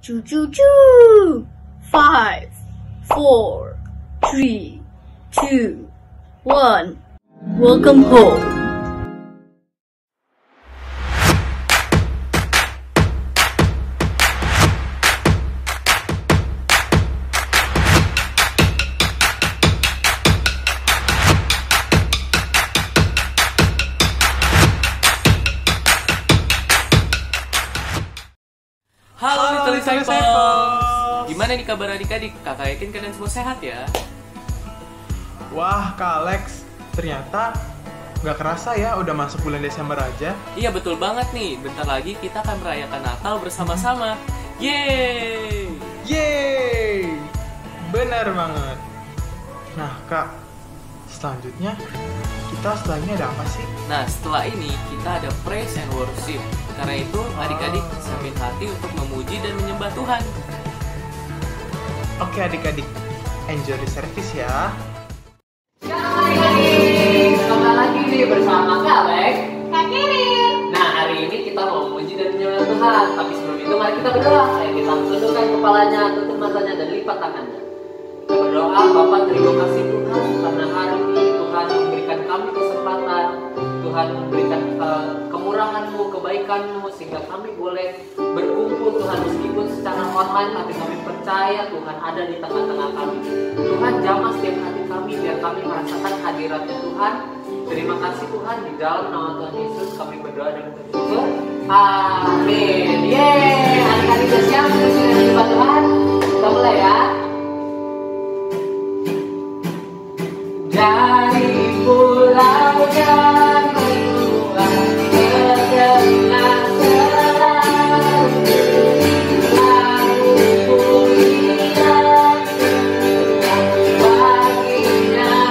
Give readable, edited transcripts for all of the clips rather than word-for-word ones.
Choo choo choo! 5, 4, 3, 2, 1. Welcome home. Halo Little Disciples, gimana nih kabar adik-adik? Kakak yakin kalian semua sehat ya? Wah, Kak Alex, ternyata nggak kerasa ya udah masuk bulan Desember aja. Iya betul banget nih, bentar lagi kita akan merayakan Natal bersama-sama. Yeay! Yeay! Benar banget. Nah, Kak, selanjutnya setelah ini ada apa sih? Nah setelah ini kita ada praise and worship. Karena itu adik-adik siapin hati untuk memuji dan menyembah Tuhan. Oke adik-adik, enjoy the service ya. Selamat adik-adik, kembali lagi nih bersama Kak Alex, Kak Kirin. Nah hari ini kita mau memuji dan menyembah Tuhan. Tapi sebelum itu mari kita berdoa. Ayo kita tundukkan kepalanya, tutup matanya dan lipat tangannya. Kita berdoa, Bapak terima kasih Tuhan karena hari ini Tuhan memberikan kami kesempatan, Tuhan memberikan kemurahan-Mu, kebaikan-Mu sehingga kami boleh berkumpul Tuhan meskipun secara online, tapi kami percaya Tuhan ada di tengah-tengah kami. Tuhan jamah setiap hati kami biar kami merasakan hadirat-Nya Tuhan. Terima kasih Tuhan, di dalam nama Tuhan Yesus kami berdoa dan bersyukur. Amin. Yeay, adik-adik sudah siap menyembah Tuhan? Kita mulai ya. Dari pulau dan benua terdengar selalu lagu pujian baginya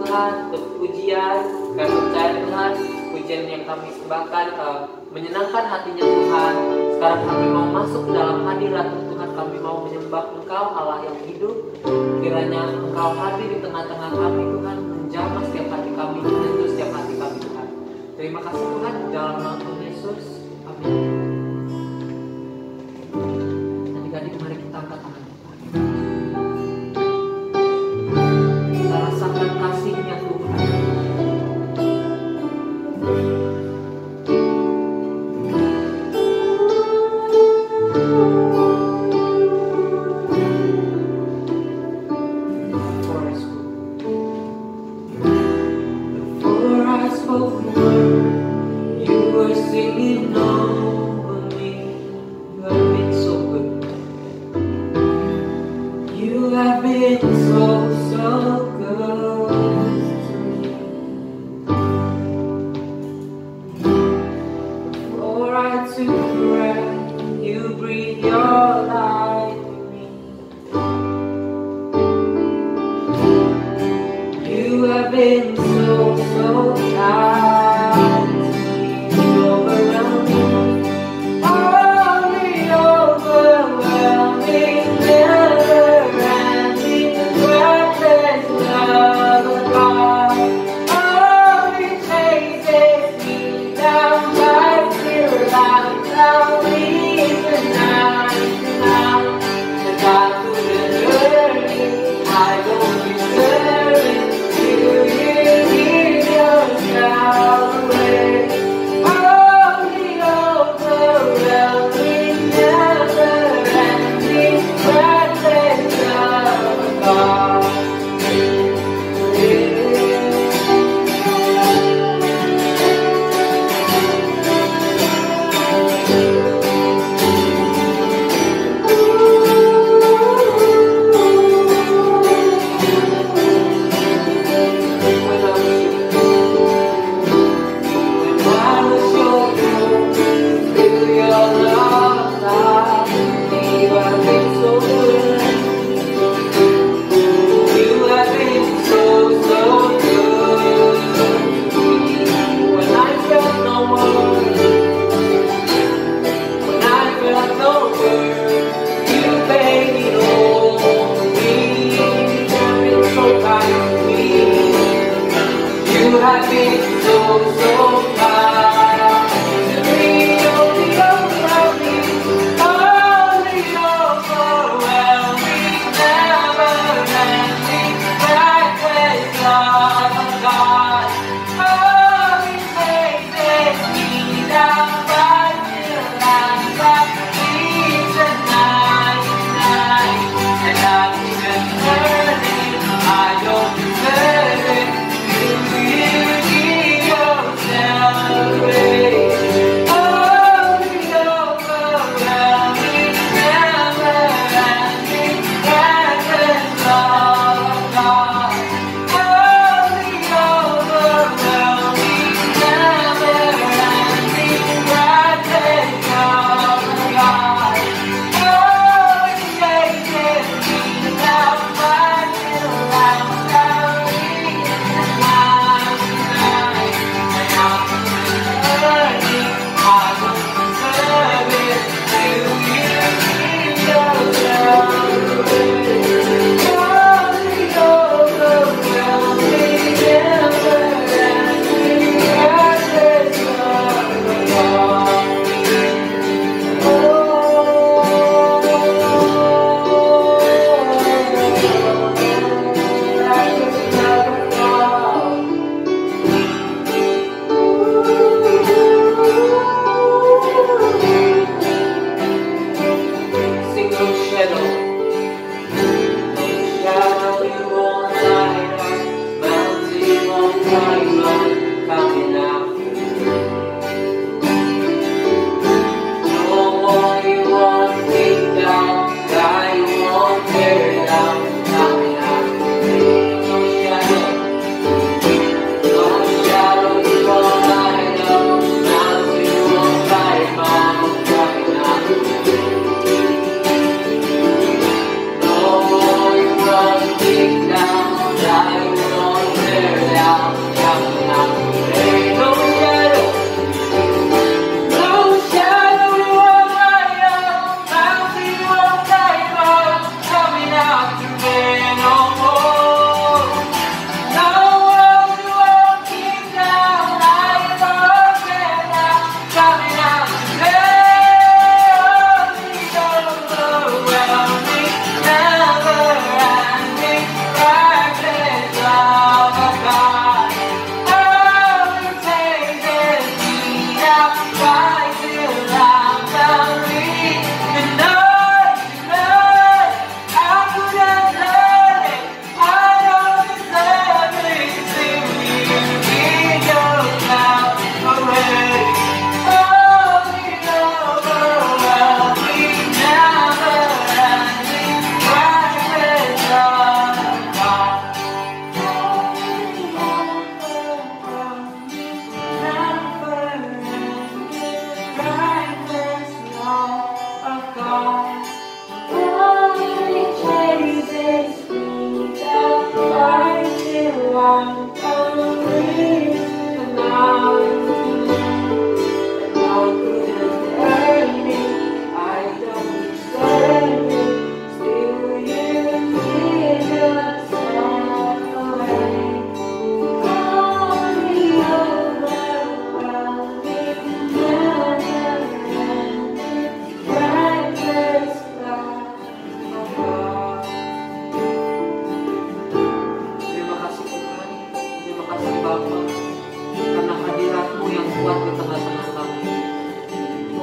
Tuhan untuk pujian. Kami percaya Tuhan, pujian yang kami sembahkan menyenangkan hatinya Tuhan. Sekarang kami mau masuk ke dalam hadirat Tuhan. Kami mau menyembah Engkau Allah yang hidup. Kiranya Engkau hadir di tengah-tengah kami Tuhan, menjamah setiap hati kami, menyentuh setiap hati kami Tuhan. Terima kasih Tuhan, dalam nama Tuhan Yesus. Amin. Adik-adik, mari kita angkat tangan Tuhan. Kita rasakan kasih-Nya Tuhan.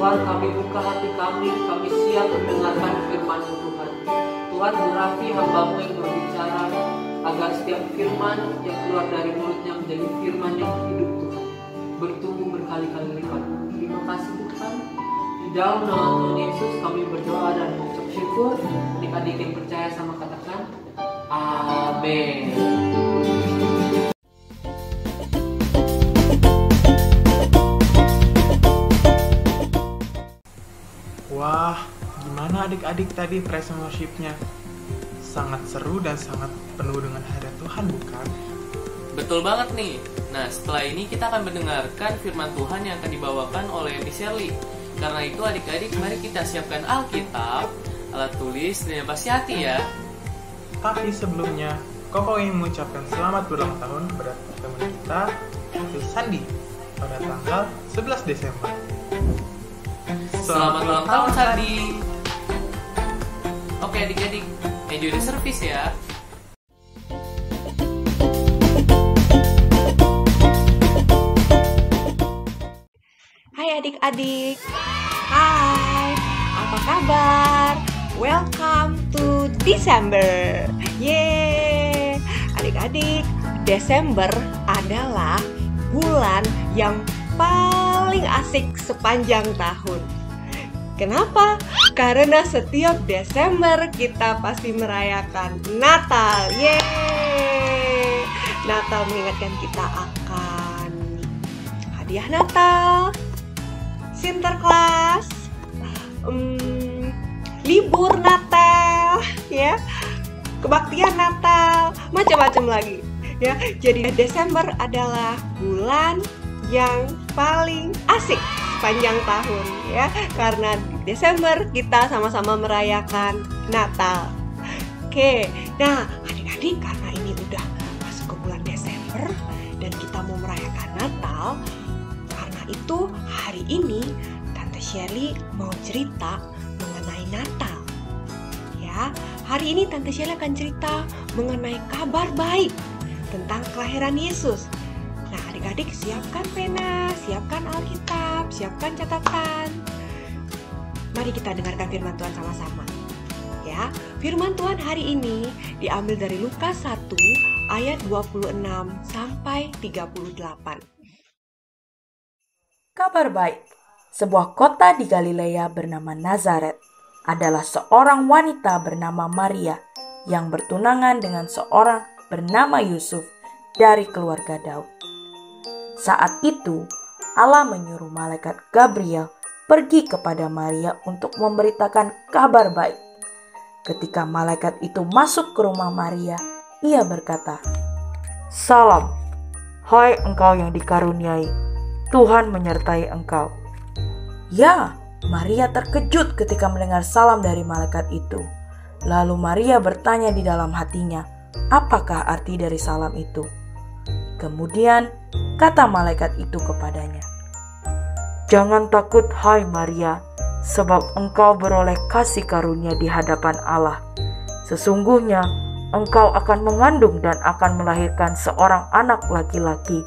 Tuhan, kami buka hati kami siap mendengarkan firman-Mu Tuhan. Tuhan, urapi hamba-Mu yang berbicara, agar setiap firman yang keluar dari mulutnya menjadi firman yang hidup Tuhan, bertumbuh berkali-kali lipat. Terima kasih Tuhan. Di dalam nama Tuhan Yesus kami berdoa dan mengucap syukur. Adik-adik yang percaya sama katakan amin. Wah, gimana adik-adik tadi praise and worship-nya? Sangat seru dan sangat penuh dengan hadirat Tuhan, bukan? Betul banget nih. Nah, setelah ini kita akan mendengarkan firman Tuhan yang akan dibawakan oleh Miss Shirley. Karena itu adik-adik, mari kita siapkan Alkitab, alat tulis, dan yang pasti hati ya. Tapi sebelumnya, Koko ingin mengucapkan selamat berulang tahun kepada teman kita, yaitu Sandi, pada tanggal 11 Desember. Selamat ulang tahun, Sandi. Oke adik-adik, enjoy the service ya. Hai adik-adik. Hai, apa kabar? Welcome to December. Yeay. Adik-adik, Desember adalah bulan yang paling asik sepanjang tahun. Kenapa? Karena setiap Desember kita pasti merayakan Natal. Yeay. Natal mengingatkan kita akan hadiah Natal, Sinterklas, libur Natal, ya, kebaktian Natal, macam-macam lagi, ya. Jadi Desember adalah bulan yang paling asik sepanjang tahun, ya, karena di Desember kita sama-sama merayakan Natal. Oke, nah adik-adik, karena ini udah masuk ke bulan Desember dan kita mau merayakan Natal, karena itu hari ini Tante Shirley mau cerita mengenai Natal. Ya, hari ini Tante Shirley akan cerita mengenai kabar baik tentang kelahiran Yesus. Nah, adik-adik siapkan pena, siapkan Alkitab, siapkan catatan. Mari kita dengarkan firman Tuhan sama-sama. Ya, firman Tuhan hari ini diambil dari Lukas 1 ayat 26 sampai 38. Kabar baik, sebuah kota di Galilea bernama Nazaret adalah seorang wanita bernama Maria yang bertunangan dengan seorang bernama Yusuf dari keluarga Daud. Saat itu, Allah menyuruh malaikat Gabriel pergi kepada Maria untuk memberitakan kabar baik. Ketika malaikat itu masuk ke rumah Maria, ia berkata, "Salam, hai engkau yang dikaruniai, Tuhan menyertai engkau." Ya, Maria terkejut ketika mendengar salam dari malaikat itu. Lalu Maria bertanya di dalam hatinya, apakah arti dari salam itu? Kemudian kata malaikat itu kepadanya, "Jangan takut hai Maria, sebab engkau beroleh kasih karunia di hadapan Allah. Sesungguhnya engkau akan mengandung dan akan melahirkan seorang anak laki-laki,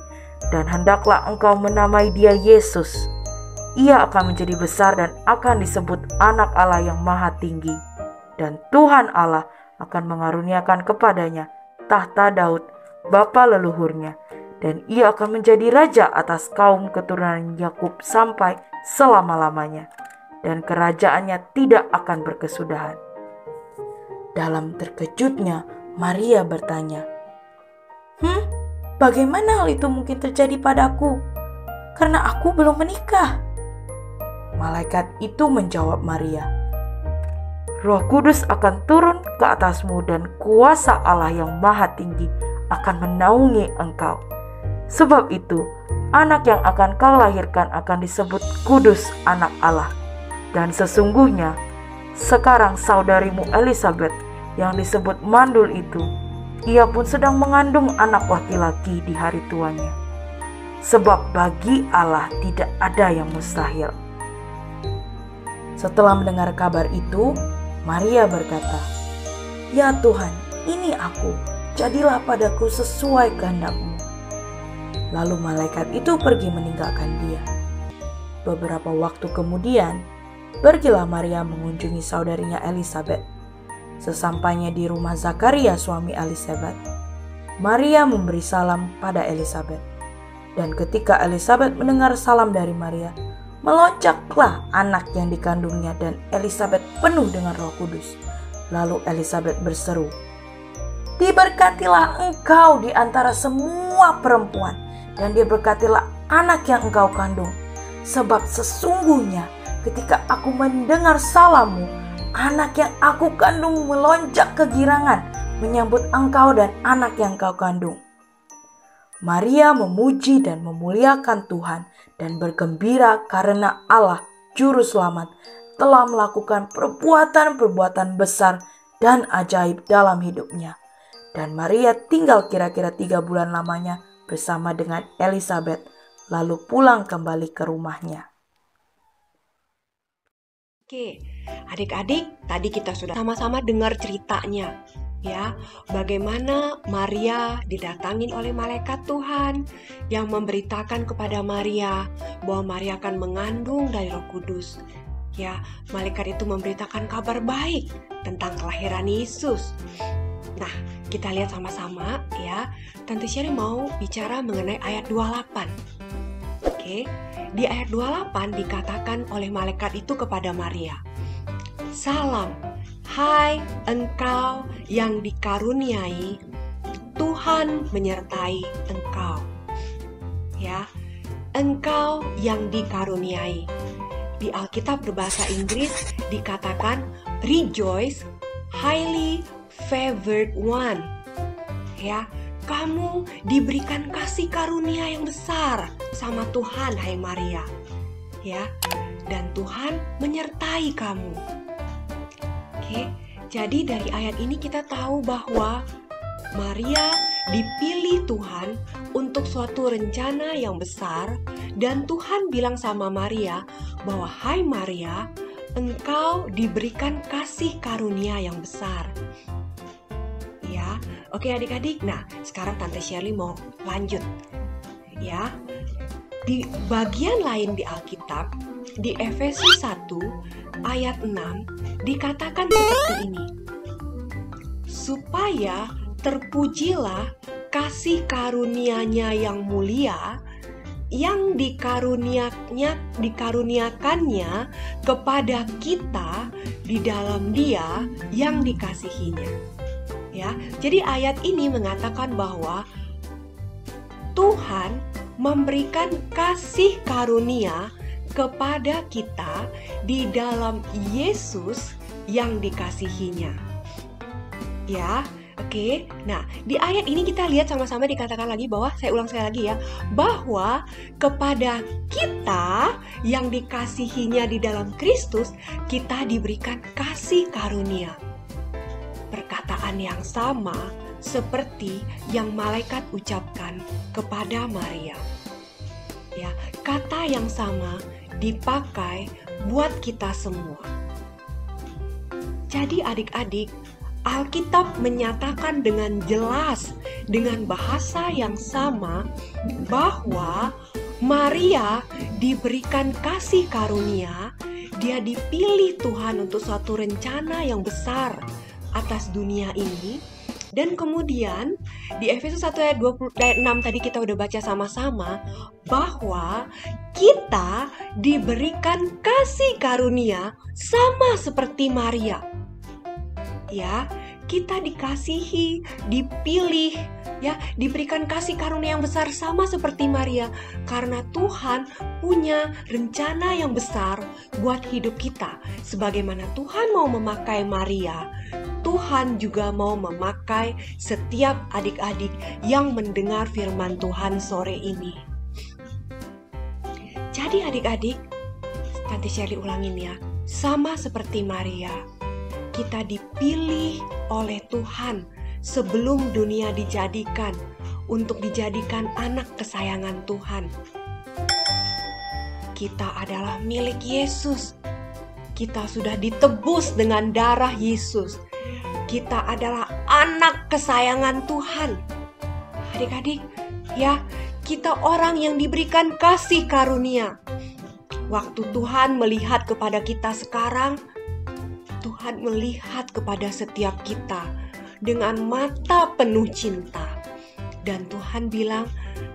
dan hendaklah engkau menamai dia Yesus. Ia akan menjadi besar dan akan disebut Anak Allah yang Maha Tinggi. Dan Tuhan Allah akan mengaruniakan kepadanya tahta Daud, bapa leluhurnya, dan ia akan menjadi raja atas kaum keturunan Yakub sampai selama-lamanya, dan kerajaannya tidak akan berkesudahan." Dalam terkejutnya, Maria bertanya, Bagaimana hal itu mungkin terjadi padaku? Karena aku belum menikah." Malaikat itu menjawab Maria, "Roh Kudus akan turun ke atasmu dan kuasa Allah yang Maha Tinggi akan menaungi engkau. Sebab itu, anak yang akan kau lahirkan akan disebut kudus, anak Allah. Dan sesungguhnya, sekarang saudarimu Elisabet yang disebut mandul itu, ia pun sedang mengandung anak laki-laki di hari tuanya. Sebab bagi Allah tidak ada yang mustahil. Setelah mendengar kabar itu, Maria berkata, "Ya Tuhan, ini aku, jadilah padaku sesuai kehendak-Mu." Lalu malaikat itu pergi meninggalkan dia. Beberapa waktu kemudian, pergilah Maria mengunjungi saudarinya Elisabet. Sesampainya di rumah Zakaria suami Elisabet, Maria memberi salam pada Elisabet. Dan ketika Elisabet mendengar salam dari Maria, melonjaklah anak yang dikandungnya dan Elisabet penuh dengan Roh Kudus. Lalu Elisabet berseru, "Diberkatilah engkau di antara semua perempuan, dan diberkatilah anak yang engkau kandung. Sebab sesungguhnya ketika aku mendengar salammu, anak yang aku kandung melonjak kegirangan menyambut engkau dan anak yang engkau kandung." Maria memuji dan memuliakan Tuhan dan bergembira karena Allah, Juru Selamat, telah melakukan perbuatan-perbuatan besar dan ajaib dalam hidupnya. Dan Maria tinggal kira-kira 3 bulan lamanya bersama dengan Elisabet, lalu pulang kembali ke rumahnya. Oke, adik-adik, tadi kita sudah sama-sama dengar ceritanya, ya, bagaimana Maria didatangin oleh malaikat Tuhan yang memberitakan kepada Maria bahwa Maria akan mengandung dari Roh Kudus. Ya, malaikat itu memberitakan kabar baik tentang kelahiran Yesus. Nah, kita lihat sama-sama ya. Tante Sherry mau bicara mengenai ayat 28. Oke, di ayat 28 dikatakan oleh malaikat itu kepada Maria, "Salam, hai engkau yang dikaruniai, Tuhan menyertai engkau." Ya, engkau yang dikaruniai. Di Alkitab berbahasa Inggris dikatakan rejoice, highly favored one. Ya, kamu diberikan kasih karunia yang besar sama Tuhan, hai Maria. Ya, dan Tuhan menyertai kamu. Oke, jadi dari ayat ini kita tahu bahwa Maria dipilih Tuhan untuk suatu rencana yang besar, dan Tuhan bilang sama Maria bahwa, "Hai Maria, engkau diberikan kasih karunia yang besar." Ya, oke adik-adik. Nah, sekarang Tante Shirley mau lanjut. Ya, di bagian lain di Alkitab, di Efesus 1 ayat 6 dikatakan seperti ini, "Supaya terpujilah kasih karunia-Nya yang mulia yang dikaruniakannya kepada kita di dalam Dia yang dikasihinya." Ya, jadi ayat ini mengatakan bahwa Tuhan memberikan kasih karunia kepada kita di dalam Yesus yang dikasihinya. Ya, oke. Nah, di ayat ini kita lihat sama-sama dikatakan lagi bahwa, saya ulang sekali lagi ya, bahwa kepada kita yang dikasihinya di dalam Kristus, kita diberikan kasih karunia. Perkataan yang sama seperti yang malaikat ucapkan kepada Maria. Ya, kata yang sama dipakai buat kita semua. Jadi adik-adik, Alkitab menyatakan dengan jelas, dengan bahasa yang sama, bahwa Maria diberikan kasih karunia, dia dipilih Tuhan untuk suatu rencana yang besar atas dunia ini. Dan kemudian di Efesus 1 ayat 6 tadi kita udah baca sama-sama bahwa kita diberikan kasih karunia sama seperti Maria. Ya, kita dikasihi, dipilih, ya, diberikan kasih karunia yang besar sama seperti Maria, karena Tuhan punya rencana yang besar buat hidup kita. Sebagaimana Tuhan mau memakai Maria Tuhan juga mau memakai setiap adik-adik yang mendengar firman Tuhan sore ini. Jadi adik-adik, Tante Shirley ulangin ya, sama seperti Maria, kita dipilih oleh Tuhan sebelum dunia dijadikan untuk dijadikan anak kesayangan Tuhan. Kita adalah milik Yesus. Kita sudah ditebus dengan darah Yesus. Kita adalah anak kesayangan Tuhan. Adik-adik, ya, kita orang yang diberikan kasih karunia. Waktu Tuhan melihat kepada kita sekarang, Tuhan melihat kepada setiap kita dengan mata penuh cinta. Dan Tuhan bilang,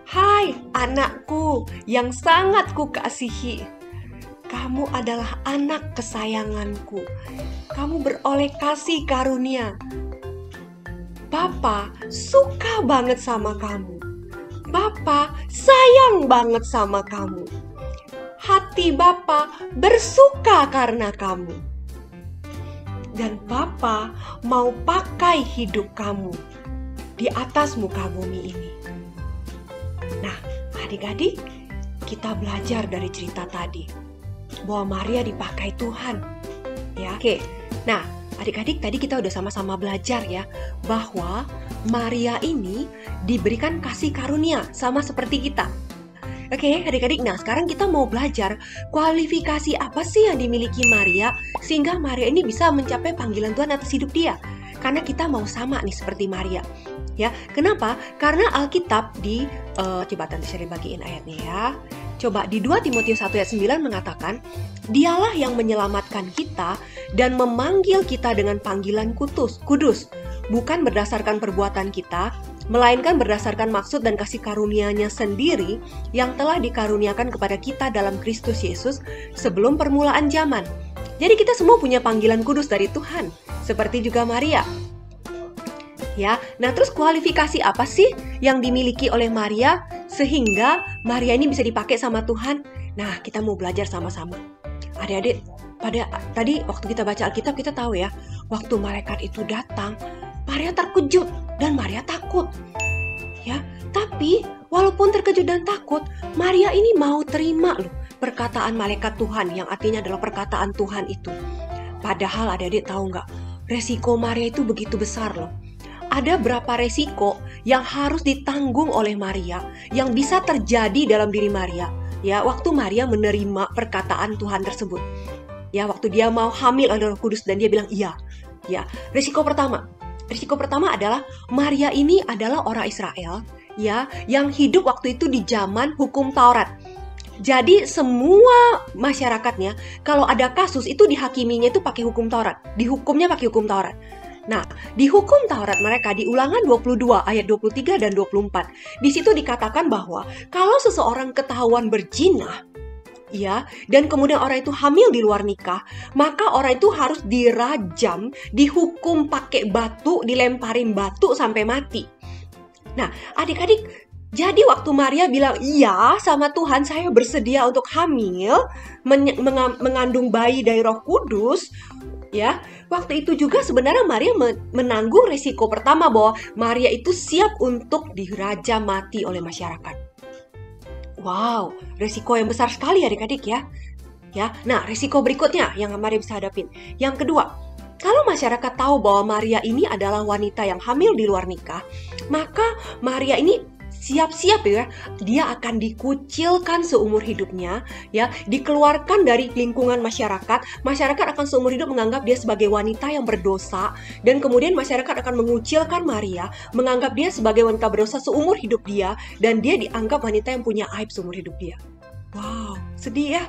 "Hai anakku yang sangat kukasihi, kamu adalah anak kesayanganku. Kamu beroleh kasih karunia. Bapa suka banget sama kamu. Bapa sayang banget sama kamu. Hati Bapa bersuka karena kamu. Dan Bapa mau pakai hidup kamu di atas muka bumi ini." Nah, adik-adik, kita belajar dari cerita tadi bahwa Maria dipakai Tuhan. Ya. Oke. Nah, adik-adik, tadi kita udah sama-sama belajar ya bahwa Maria ini diberikan kasih karunia sama seperti kita. Oke, adik-adik, nah sekarang kita mau belajar kualifikasi apa sih yang dimiliki Maria sehingga Maria ini bisa mencapai panggilan Tuhan atas hidup dia. Karena kita mau sama nih seperti Maria. Ya, kenapa? Karena Alkitab coba Tante Shirley bagiin ayatnya ya. Coba di 2 Timotius 1 ayat 9 mengatakan, "Dialah yang menyelamatkan kita dan memanggil kita dengan panggilan kudus, bukan berdasarkan perbuatan kita, melainkan berdasarkan maksud dan kasih karunia-Nya sendiri yang telah dikaruniakan kepada kita dalam Kristus Yesus sebelum permulaan zaman." Jadi kita semua punya panggilan kudus dari Tuhan, seperti juga Maria. Ya, nah terus kualifikasi apa sih yang dimiliki oleh Maria sehingga Maria ini bisa dipakai sama Tuhan? Nah, kita mau belajar sama-sama. Adik-adik, tadi waktu kita baca Alkitab kita tahu ya, waktu malaikat itu datang, Maria terkejut dan Maria takut. Ya, tapi walaupun terkejut dan takut, Maria ini mau terima loh perkataan malaikat Tuhan yang artinya adalah perkataan Tuhan itu. Padahal adik-adik tahu nggak, resiko Maria itu begitu besar loh. Ada berapa resiko yang harus ditanggung oleh Maria yang bisa terjadi dalam diri Maria ya waktu Maria menerima perkataan Tuhan tersebut. Ya, waktu dia mau hamil oleh Roh Kudus dan dia bilang iya. Ya, risiko pertama adalah Maria ini adalah orang Israel ya yang hidup waktu itu di zaman hukum Taurat. Jadi semua masyarakatnya kalau ada kasus itu dihakiminya itu pakai hukum Taurat, dihukumnya pakai hukum Taurat. Nah, di hukum Taurat mereka di Ulangan 22 ayat 23 dan 24. Di situ dikatakan bahwa kalau seseorang ketahuan berzina, ya, dan kemudian orang itu hamil di luar nikah, maka orang itu harus dirajam, dihukum pakai batu, dilemparin batu sampai mati. Nah, adik-adik, jadi waktu Maria bilang, "Iya sama Tuhan, saya bersedia untuk hamil, mengandung bayi dari Roh Kudus." Ya, waktu itu juga sebenarnya Maria menanggung resiko pertama bahwa Maria itu siap untuk dirajam mati oleh masyarakat. Wow, resiko yang besar sekali adik-adik ya. Ya, nah resiko berikutnya yang Maria bisa hadapin. Yang kedua, kalau masyarakat tahu bahwa Maria ini adalah wanita yang hamil di luar nikah, maka Maria ini siap-siap ya, dia akan dikucilkan seumur hidupnya, ya, dikeluarkan dari lingkungan masyarakat. Masyarakat akan seumur hidup menganggap dia sebagai wanita yang berdosa, dan kemudian masyarakat akan mengucilkan Maria, menganggap dia sebagai wanita berdosa seumur hidup dia, dan dia dianggap wanita yang punya aib seumur hidup dia. Wow, sedih ya.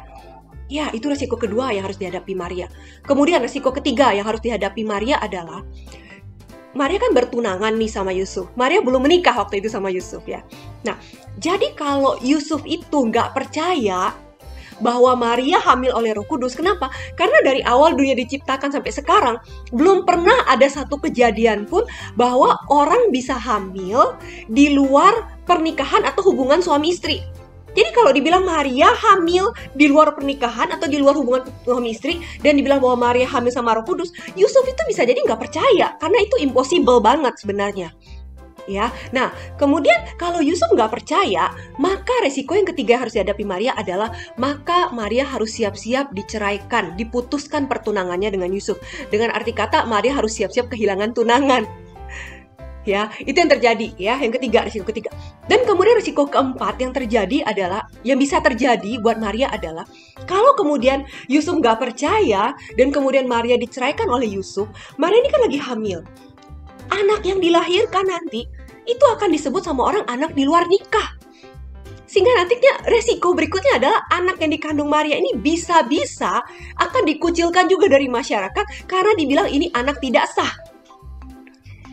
Ya, itu resiko kedua yang harus dihadapi Maria. Kemudian resiko ketiga yang harus dihadapi Maria adalah Maria kan bertunangan nih sama Yusuf. Maria belum menikah waktu itu sama Yusuf ya. Nah, jadi kalau Yusuf itu nggak percaya bahwa Maria hamil oleh Roh Kudus, kenapa? Karena dari awal dunia diciptakan sampai sekarang belum pernah ada satu kejadian pun bahwa orang bisa hamil di luar pernikahan atau hubungan suami istri. Jadi kalau dibilang Maria hamil di luar pernikahan atau di luar hubungan suami istri, dan dibilang bahwa Maria hamil sama Roh Kudus, Yusuf itu bisa jadi nggak percaya, karena itu impossible banget sebenarnya. Ya, nah kemudian kalau Yusuf nggak percaya, maka resiko yang ketiga yang harus dihadapi Maria adalah maka Maria harus siap-siap diceraikan, diputuskan pertunangannya dengan Yusuf. Dengan arti kata Maria harus siap-siap kehilangan tunangan. Ya, itu yang terjadi ya, yang ketiga, resiko ketiga. Dan kemudian resiko keempat yang terjadi adalah, yang bisa terjadi buat Maria adalah kalau kemudian Yusuf nggak percaya dan kemudian Maria diceraikan oleh Yusuf, Maria ini kan lagi hamil. Anak yang dilahirkan nanti itu akan disebut sama orang anak di luar nikah. Sehingga nantinya resiko berikutnya adalah anak yang dikandung Maria ini bisa-bisa akan dikucilkan juga dari masyarakat karena dibilang ini anak tidak sah.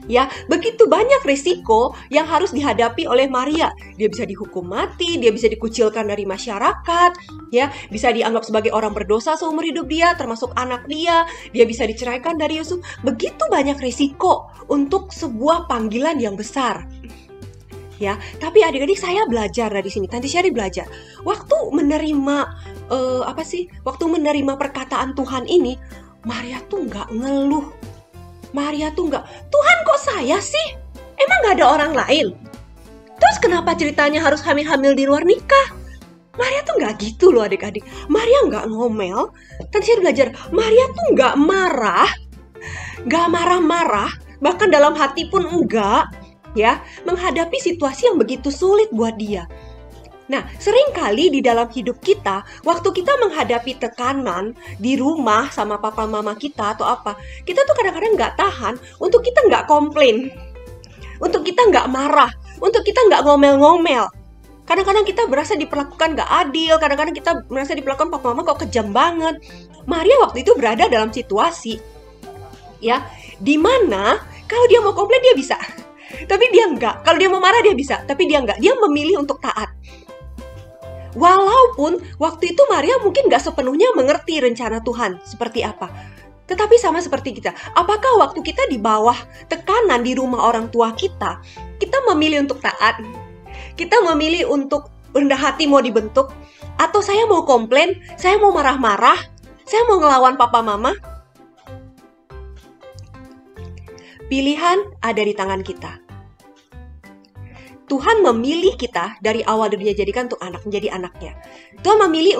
Ya, begitu banyak risiko yang harus dihadapi oleh Maria. Dia bisa dihukum mati, dia bisa dikucilkan dari masyarakat, ya, bisa dianggap sebagai orang berdosa seumur hidup dia, termasuk anak dia bisa diceraikan dari Yusuf. Begitu banyak risiko untuk sebuah panggilan yang besar. Ya, tapi adik-adik saya belajar dari sini. Tante Sherry belajar. Waktu menerima waktu menerima perkataan Tuhan ini, Maria tuh nggak ngeluh. Maria tuh nggak, Tuhan kok saya sih? Emang nggak ada orang lain? Terus kenapa ceritanya harus hamil-hamil di luar nikah? Maria tuh nggak gitu loh adik-adik. Maria nggak ngomel. Tante Sherry belajar, Maria tuh nggak marah-marah, bahkan dalam hati pun enggak, ya, menghadapi situasi yang begitu sulit buat dia. Nah, seringkali di dalam hidup kita, waktu kita menghadapi tekanan di rumah sama papa mama kita atau apa, kita tuh kadang-kadang nggak tahan untuk kita nggak komplain, untuk kita nggak marah, untuk kita nggak ngomel-ngomel. Kadang-kadang kita berasa diperlakukan nggak adil, kadang-kadang kita merasa diperlakukan papa mama kok kejam banget. Maria waktu itu berada dalam situasi, ya, di mana kalau dia mau komplain dia bisa, tapi dia nggak. Kalau dia mau marah dia bisa, tapi dia nggak. Dia memilih untuk taat. Walaupun waktu itu Maria mungkin gak sepenuhnya mengerti rencana Tuhan seperti apa. Tetapi sama seperti kita. Apakah waktu kita di bawah tekanan di rumah orang tua kita, kita memilih untuk taat? Kita memilih untuk rendah hati mau dibentuk? Atau saya mau komplain, saya mau marah-marah, saya mau ngelawan papa mama? Pilihan ada di tangan kita. Tuhan memilih kita dari awal dunia jadikan untuk menjadi anaknya. Tuhan memilih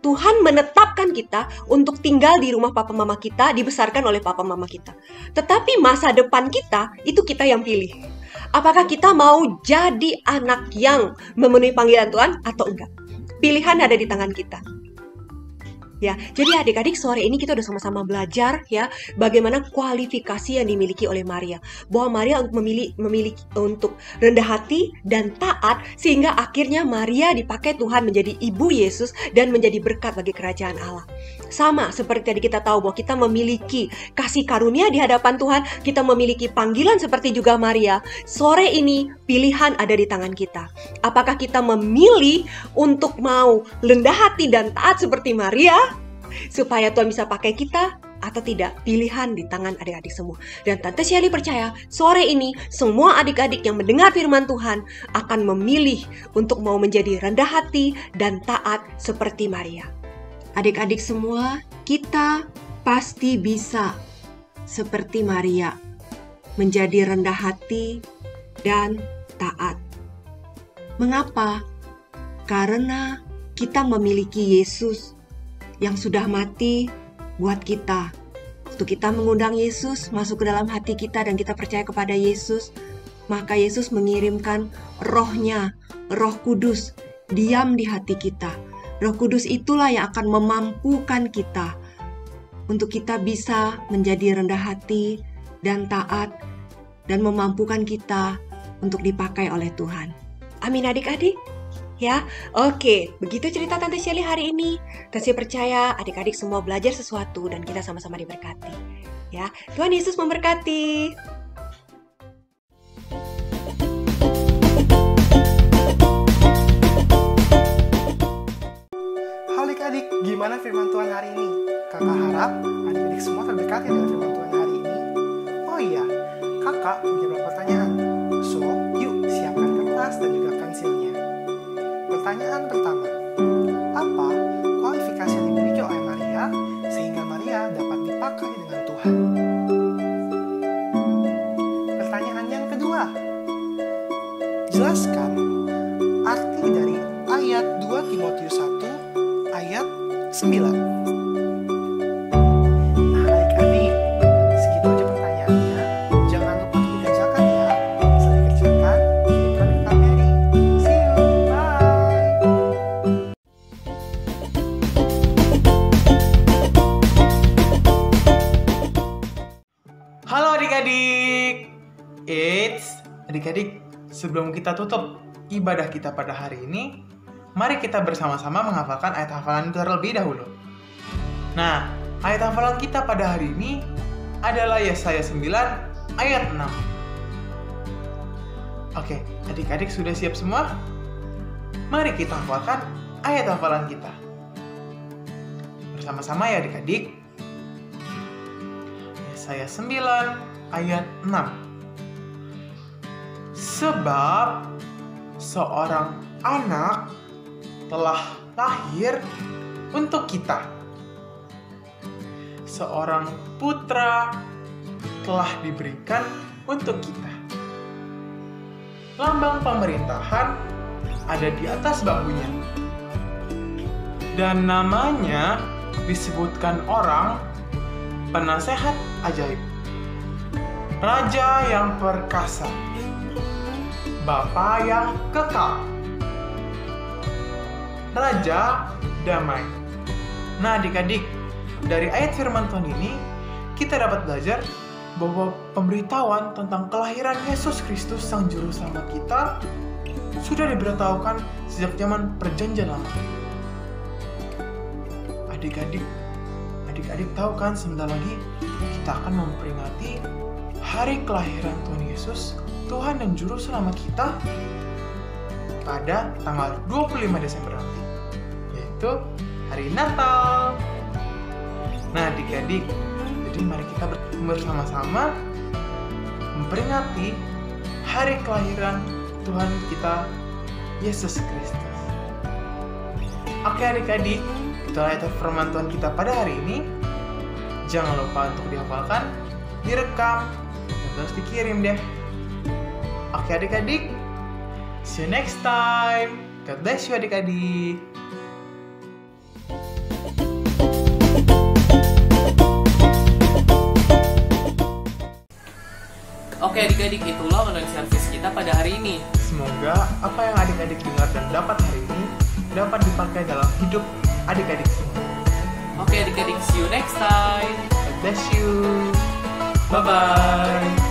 Tuhan menetapkan kita untuk tinggal di rumah papa mama kita, dibesarkan oleh papa mama kita. Tetapi masa depan kita, itu kita yang pilih. Apakah kita mau jadi anak yang memenuhi panggilan Tuhan atau enggak? Pilihan ada di tangan kita. Ya, jadi adik-adik sore ini kita udah sama-sama belajar ya bagaimana kualifikasi yang dimiliki oleh Maria. Bahwa Maria memiliki untuk rendah hati dan taat sehingga akhirnya Maria dipakai Tuhan menjadi ibu Yesus dan menjadi berkat bagi kerajaan Allah. Sama seperti tadi kita tahu bahwa kita memiliki kasih karunia di hadapan Tuhan, kita memiliki panggilan seperti juga Maria. Sore ini pilihan ada di tangan kita. Apakah kita memilih untuk mau rendah hati dan taat seperti Maria supaya Tuhan bisa pakai kita atau tidak? Pilihan di tangan adik-adik semua. Dan Tante Shelly percaya sore ini semua adik-adik yang mendengar firman Tuhan akan memilih untuk mau menjadi rendah hati dan taat seperti Maria. Adik-adik semua, kita pasti bisa seperti Maria menjadi rendah hati dan taat. Mengapa? Karena kita memiliki Yesus yang sudah mati buat kita. Waktu kita mengundang Yesus masuk ke dalam hati kita dan kita percaya kepada Yesus, maka Yesus mengirimkan Roh-Nya, Roh Kudus, diam di hati kita. Roh Kudus itulah yang akan memampukan kita untuk kita bisa menjadi rendah hati dan taat dan memampukan kita untuk dipakai oleh Tuhan. Amin adik-adik. Ya, oke. Begitu cerita Tante Shelly hari ini. Tante percaya adik-adik semua belajar sesuatu dan kita sama-sama diberkati. Ya, Tuhan Yesus memberkati. Halo adik-adik, gimana firman Tuhan hari ini? Kakak harap adik-adik semua terberkati dengan firman Tuhan hari ini. Oh iya, kakak punya beberapa pertanyaan. So, yuk siapkan kertas dan juga pensilnya. Pertanyaan pertama, apa kualifikasi yang dimiliki oleh Maria sehingga Maria dapat dipakai dengan Tuhan? Pertanyaan yang kedua, jelaskan arti dari ayat 2 Timotius 1 ayat 9. Nah adik-adik, segitu aja pertanyaannya. Jangan lupa dikerjakan ya. Setelah dikerjakan, kita minta Mary. See you, bye. Halo adik-adik. Adik-adik, sebelum kita tutup ibadah kita pada hari ini, mari kita bersama-sama menghafalkan ayat hafalan terlebih dahulu. Nah, ayat hafalan kita pada hari ini adalah Yesaya 9 ayat 6. Oke, adik-adik sudah siap semua? Mari kita hafalkan ayat hafalan kita. Bersama-sama ya adik-adik. Yesaya 9 ayat 6. Sebab seorang anak telah lahir untuk kita. Seorang putra telah diberikan untuk kita. Lambang pemerintahan ada di atas bahunya. Dan namanya disebutkan orang penasehat ajaib. Raja yang perkasa. Bapa yang kekal. Raja damai. Nah adik-adik, dari ayat firman Tuhan ini kita dapat belajar bahwa pemberitahuan tentang kelahiran Yesus Kristus Sang Juru Selamat kita sudah diberitahukan sejak zaman Perjanjian Lama. Adik-adik tahu kan sebentar lagi kita akan memperingati hari kelahiran Tuhan Yesus, Tuhan dan Juru Selamat kita pada tanggal 25 Desember nanti, yaitu hari Natal. Nah adik-adik, jadi mari kita bersama-sama memperingati hari kelahiran Tuhan kita, Yesus Kristus. Oke adik-adik, itulah ayat firman Tuhan kita pada hari ini. Jangan lupa untuk dihafalkan, direkam, dan terus dikirim deh. Oke adik-adik, see you next time. God bless you adik-adik. Oke adik-adik, itulah online service kita pada hari ini. Semoga apa yang adik-adik dengar dan dapat hari ini dapat dipakai dalam hidup adik-adik semua. Oke adik-adik, see you next time. God bless you. Bye-bye.